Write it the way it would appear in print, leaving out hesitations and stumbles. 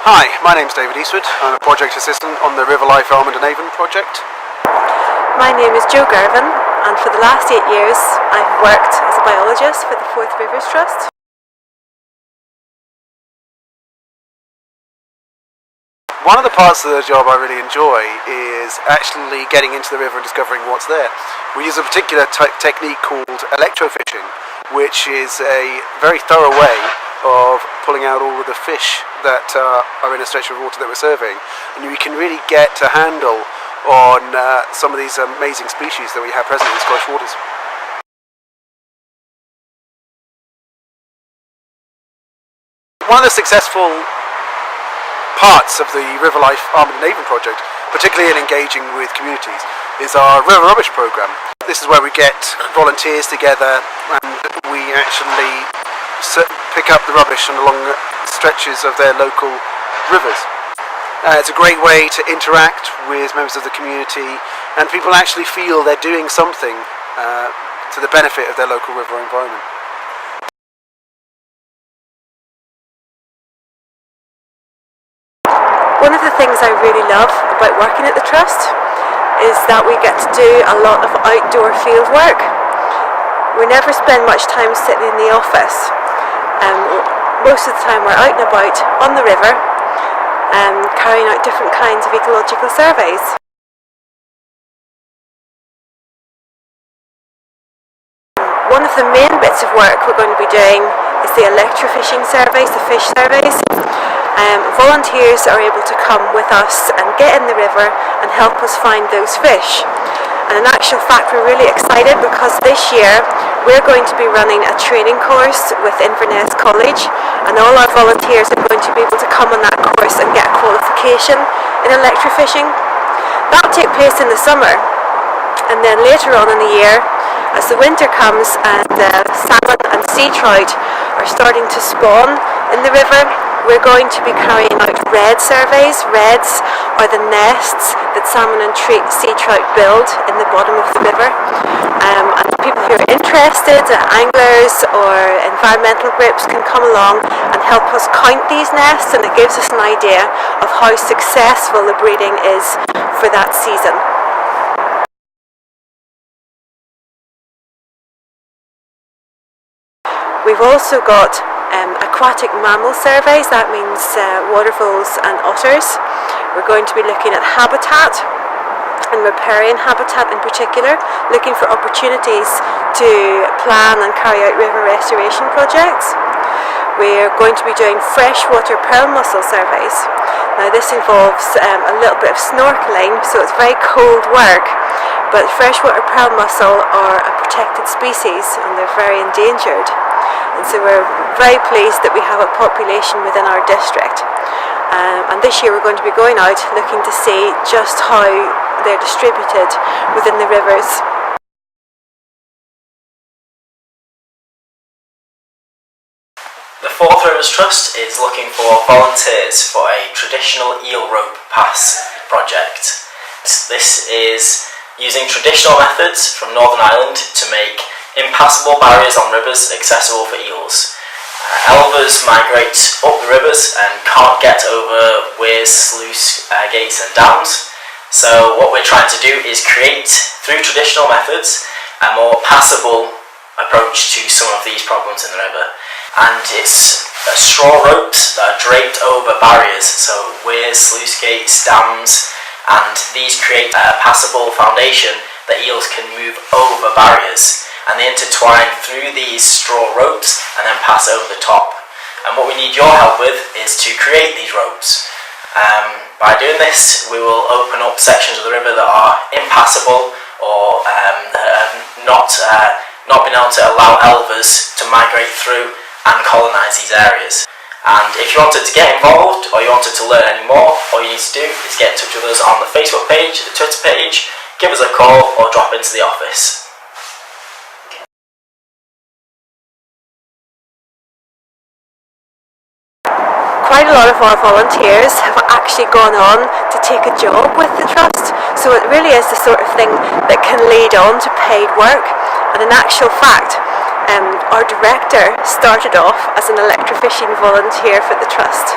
Hi, my name's David Eastwood. I'm a project assistant on the RiverLife Almond and Avon project. My name is Jo Garvin, and for the last 8 years I've worked as a biologist for the Forth Rivers Trust. One of the parts of the job I really enjoy is actually getting into the river and discovering what's there. We use a particular technique called electrofishing, which is a very thorough way of pulling out all of the fish that are in a stretch of water that we're serving, and we can really get a handle on some of these amazing species that we have present in Scottish waters. One of the successful parts of the RiverLife Almond and Avon project, particularly in engaging with communities, is our river rubbish programme. This is where we get volunteers together and we actually pick up the rubbish along stretches of their local rivers. It's a great way to interact with members of the community, and people actually feel they're doing something to the benefit of their local river environment. One of the things I really love about working at the Trust is that we get to do a lot of outdoor field work. We never spend much time sitting in the office. Most of the time we're out and about on the river, carrying out different kinds of ecological surveys. One of the main bits of work we're going to be doing is the electrofishing surveys, the fish surveys. Volunteers are able to come with us and get in the river and help us find those fish. And in actual fact, we're really excited because this year we're going to be running a training course with Inverness College, and all our volunteers are going to be able to come on that course and get a qualification in electrofishing. That will take place in the summer, and then later on in the year, as the winter comes and salmon and sea trout are starting to spawn in the river, we're going to be carrying out redd surveys. Redds are the nests that salmon and sea trout build in the bottom of the river. And people who are interested, anglers or environmental groups, can come along and help us count these nests, and it gives us an idea of how successful the breeding is for that season. We've also got aquatic mammal surveys. That means waterfowl and otters. We're going to be looking at habitat and riparian habitat in particular, looking for opportunities to plan and carry out river restoration projects. We're going to be doing freshwater pearl mussel surveys. Now this involves a little bit of snorkeling, so it's very cold work, but freshwater pearl mussel are a protected species and they're very endangered. And so we're very pleased that we have a population within our district. And this year we're going to be going out looking to see just how they're distributed within the rivers. The Forth Rivers Trust is looking for volunteers for a traditional eel rope pass project. This is using traditional methods from Northern Ireland to make impassable barriers on rivers accessible for eels. Elvers migrate up the rivers and can't get over weirs, sluice gates and dams. So what we're trying to do is create, through traditional methods, a more passable approach to some of these problems in the river. And it's straw ropes that are draped over barriers, so weirs, sluice gates, dams, and these create a passable foundation that eels can move over barriers. And they intertwine through these straw ropes and then pass over the top. And what we need your help with is to create these ropes. By doing this, we will open up sections of the river that are impassable or not been able to allow elvers to migrate through and colonise these areas. And if you wanted to get involved or you wanted to learn any more, all you need to do is get in touch with us on the Facebook page, the Twitter page, give us a call or drop into the office. Quite a lot of our volunteers have actually gone on to take a job with the Trust, so it really is the sort of thing that can lead on to paid work. And in actual fact, our director started off as an electrofishing volunteer for the Trust.